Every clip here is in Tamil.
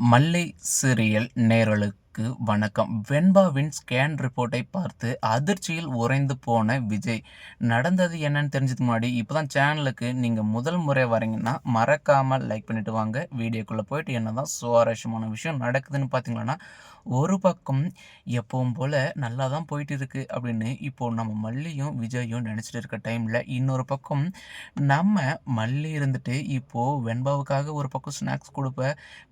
மல்லை சீரியல் நேயர்களுக்கு வணக்கம். வெண்பாவின் ஸ்கேன் ரிப்போர்ட்டை பார்த்து அதிர்ச்சியில் உறைந்து போன விஜய். நடந்தது என்னன்னு தெரிஞ்சதுக்கு முன்னாடி இப்போதான் சேனலுக்கு நீங்கள் முதல் முறை வரீங்கன்னா மறக்காமல் லைக் பண்ணிட்டு வாங்க. வீடியோக்குள்ளே போயிட்டு என்னதான் சுவாரஸ்யமான விஷயம் நடக்குதுன்னு பார்த்தீங்கன்னா, ஒரு பக்கம் எப்பவும் போல் நல்லா தான் போயிட்டு இருக்கு அப்படின்னு இப்போது நம்ம மல்லியும் விஜயும் நினச்சிட்டு இருக்க டைமில், இன்னொரு பக்கம் நம்ம மல்லி இருந்துட்டு இப்போது வெண்பாவுக்காக ஒரு பக்கம் ஸ்நாக்ஸ் கொடுப்ப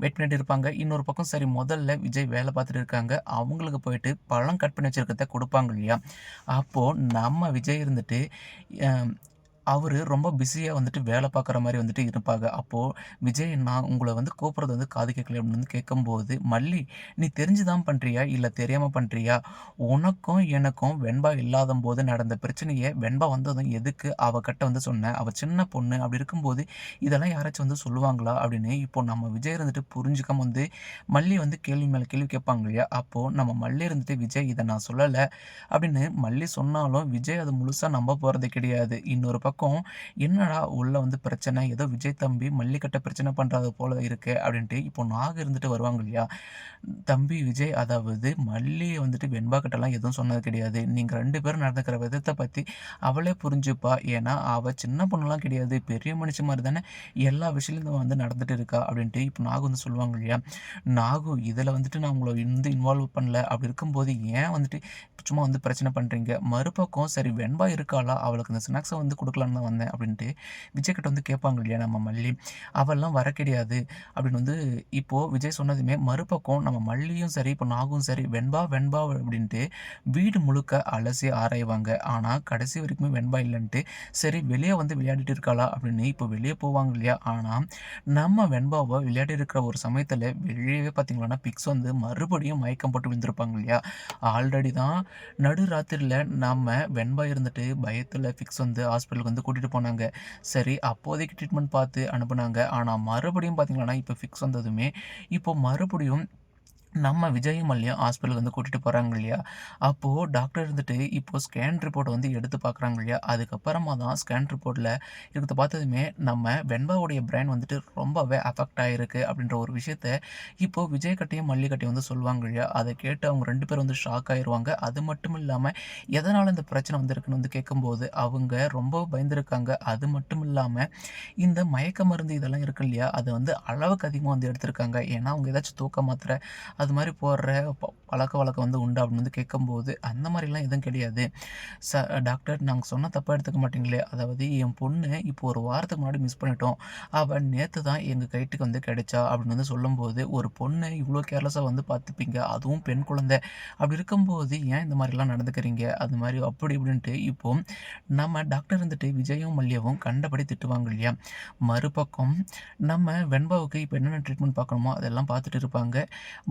வெயிட் பண்ணிட்டு இருப்பாங்க. இன்னொரு பக்கம் சரி முதல்ல விஜய் வேலை பார்த்துட்டு இருக்காங்க. அவங்களுக்கு போயிட்டு பழம் கட் பண்ணி வச்சிருக்கிறத குடுப்பாங்க இல்லையா? அப்போ நம்ம விஜய் இருந்துட்டு அ அவரு ரொம்ப பிஸியா வந்துட்டு வேலை பார்க்குற மாரி வந்துட்டு இருப்பாங்க. அப்போ விஜய் நான் உங்கள கூப்பிடுறது காது கேட்கல அப்படின்னு கேட்கும்போது, "மல்லி நீ தெரிஞ்சு தான் பண்றியா? இல்ல தெரியாம பண்றியா? உனக்கும் எனக்கும் வெண்பா இல்லாதம்போது நடந்த பிரச்சனைய வெண்பா வந்ததும் எதுக்கு அவகிட்ட சொன்ன? அவ சின்ன பொண்ணு. அப்படி இருக்கும்போது இதெல்லாம் யாராச்சும் சொல்லுவாங்களா?" அப்படின்னு இப்போ நம்ம விஜய் இருந்துட்டு புரிஞ்சுக்காம மல்லி கேள்வி மேல கேள்வி கேட்பாங்க இல்லையா? அப்போ நம்ம மல்லி இருந்துட்டு, "விஜய் இத நான் சொல்லல" அப்படின்னு மல்லி சொன்னாலும் விஜய் அத முழுசா நம்ப போறது கிடையாது. இன்னொரு பக்கம் என்னடா உள்ள பிரச்சனை, ஏதோ விஜய் தம்பி மல்லிகிட்ட பிரச்சனை பண்றாரு போல இருக்கே அப்படின்ட்டு இப்போ நாக இருந்துட்டு வருவாங்க இல்லையா? தம்பி விஜய், அதாவது மல்லி வெண்பா கிட்டலாம் எதுவும் சொன்னது கிடையாது. நீங்க 2 பேரும் நடந்துக்கிற விதத்த பத்தி அவளே புரிஞ்சுப்பா. ஏன்னா அவ சின்ன பொண்ணுலாம் கிடையாது. பெரிய மனுஷி மாரி தானே எல்லா விஷயத்துலயும் நடந்துட்டு இருக்கா அப்படின்ட்டு இப்போ நாகு சொல்லுவாங்க இல்லையா? நாகு இதில நான் உங்கள இன்வால்வ் பண்ணல. அப்படி இருக்கும்போது ஏன் சும்மா பிரச்சனை பண்றீங்க? மறுபக்கம் சரி வெண்பா இருக்காளா? அவளுக்கு இந்த ஸ்நாக்ஸ குடுக்கலான்னு தான் வந்தேன் அப்படின்ட்டு விஜய் கிட்ட கேட்பாங்க இல்லையா நம்ம மல்லி. அவள்லாம் வர கிடையாது அப்படின்னு இப்போ விஜய் சொன்னதுமே மறுபக்கம் நம்ம மல்லியும் சரி, இப்போ நாகும் சரி வெண்பா, வெண்பா அப்படின்ட்டு வீடு முழுக்க அலசி ஆராய்வாங்க. ஆனா கடைசி வரைக்குமே வெண்பா இல்லன்ட்டு, சரி வெளிய விளையாடிட்டு இருக்காளா அப்படின்னு இப்போ வெளிய போவாங்க இல்லையா? ஆனா நம்ம வெண்பாவ விளையாடி இருக்கிற ஒரு சமயத்துல வெளியவே பார்த்தீங்கன்னா, பிக்ஸ் மறுபடியும் மயக்கம் போட்டு விழுந்திருப்பாங்க இல்லையா? ஆல்ரெடி தான் நடுராத்திரில நம்ம வெண்பா இருந்துட்டு பயத்துல ஃபிக்ஸ் ஹாஸ்பிட்டலுக்கு கூட்டிட்டு போனாங்க. சரி அப்போதைக்கு ட்ரீட்மெண்ட் பார்த்து அனுப்புனாங்க. ஆனா மறுபடியும் பார்த்தீங்கன்னா, இப்போ ஃபிக்ஸ் வந்ததுமே இப்போ மறுபடியும் நம்ம விஜயும் மல்லியும் ஹாஸ்பிட்டல் கூட்டிட்டு போறாங்க இல்லையா? அப்போ டாக்டர் இப்போ ஸ்கேன் ரிப்போர்ட்ட எடுத்து பார்க்குறாங்க இல்லையா? அதுக்கப்புறமா தான் ஸ்கேன் ரிப்போர்ட்ல இருக்கிறத பார்த்ததுமே நம்ம வெண்பாவுடைய பிரைன் ரொம்பவே அஃபெக்ட் ஆயிருக்கு அப்படின்ற ஒரு விஷயத்த இப்போ விஜய் கிட்டயும் மல்லி கிட்டயும் சொல்லுவாங்க இல்லையா? அத கேட்டு அவங்க 2 பேரும் ஷாக் ஆயிருவாங்க. அது மட்டும் இல்லாம எதனால இந்த பிரச்சனை வந்திருக்குன்னு கேட்கும்போது அவங்க ரொம்ப பயந்திருக்காங்க. அது மட்டும் இல்லாம இந்த மயக்க மருந்து இதெல்லாம் இருக்கு இல்லையா? அது அளவுக்கு அதிகமா எடுத்திருக்காங்க. ஏன்னா அவங்க ஏதாச்சும் தூக்க மாத்திரை அது மாரி போடுற பழக்கவழக்கம் உண்டா? அப்படின்னு கேட்கும்போது, அந்த மாரிலாம் எதுவும் கிடையாது. ச டாக்டர் நாங்க சொன்னா தப்பா எடுத்துக்க மாட்டீங்களே! அதாவது என் பொண்ணு இப்போ 1 வாரத்துக்கு முன்னாடி மிஸ் பண்ணிட்டோம். அவ நேத்து தான் எங்க கைட்டுக்கு கிடைச்சா அப்படின்னு சொல்லும்போது, ஒரு பொண்ண இவ்ளோ கேர்லெஸ்ஸா பார்த்துப்பீங்க. அதுவும் பெண் குழந்தை. அப்படி இருக்கும்போது ஏன் இந்த மாரிலாம் நடந்துக்கிறீங்க? அது மாரி அப்படி இப்படின்ட்டு இப்போ நம்ம டாக்டர் விஜயும் மல்லியாவும் கண்டபடி திட்டுவாங்க இல்லையா? மறுபக்கம் நம்ம வெண்பாவுக்கு இப்போ என்னென்ன ட்ரீட்மெண்ட் பார்க்கணுமோ அதெல்லாம் பார்த்துட்டு இருப்பாங்க.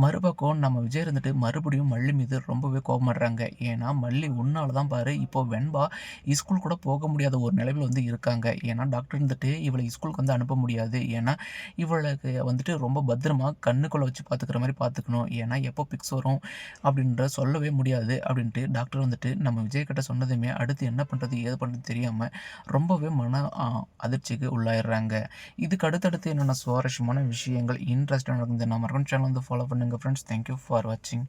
மறுபக்கம் நம்ம விஜய் மறுபடியும் மல்லி மீது ரொம்பவே கோவப்படுறாங்க. ஏன்னா, மல்லி உன்னால தான் பாரு இப்போ வெண்பா ஸ்கூல் கூட போக முடியாத ஒரு நிலைமையில இருக்காங்க. ஏன்னா, டாக்டர் இவள ஸ்கூலுக்கு அனுப்ப முடியாது. ஏன்னா, இவளுக்கு ரொம்ப பத்திரமா கண்ணுக்குள்ள வச்சு பார்த்துக்கிற மாரி பார்த்துக்கணும். ஏன்னா, எப்போ பிக்ஸ் வரும் அப்படின்ற சொல்லவே முடியாது அப்படின்ட்டு டாக்டர் நம்ம விஜய் கிட்ட சொன்னதுமே அடுத்து என்ன பண்றது? ஏது பண்றதுன்னு தெரியாம ரொம்பவே மன அதிர்ச்சிக்கு உள்ளாயிடுறாங்க. இதுக்கு அடுத்தடுத்து என்னென்ன சுவாரஸ்யமான விஷயங்கள் இன்ட்ரெஸ்ட்டான நடக்குது நம்ம மறக்காம சேனல் ஃபாலோ பண்ணுங்க ஃப்ரெண்ட்ஸ். தேங்க் யூ ஃபார் வாட்சிங்.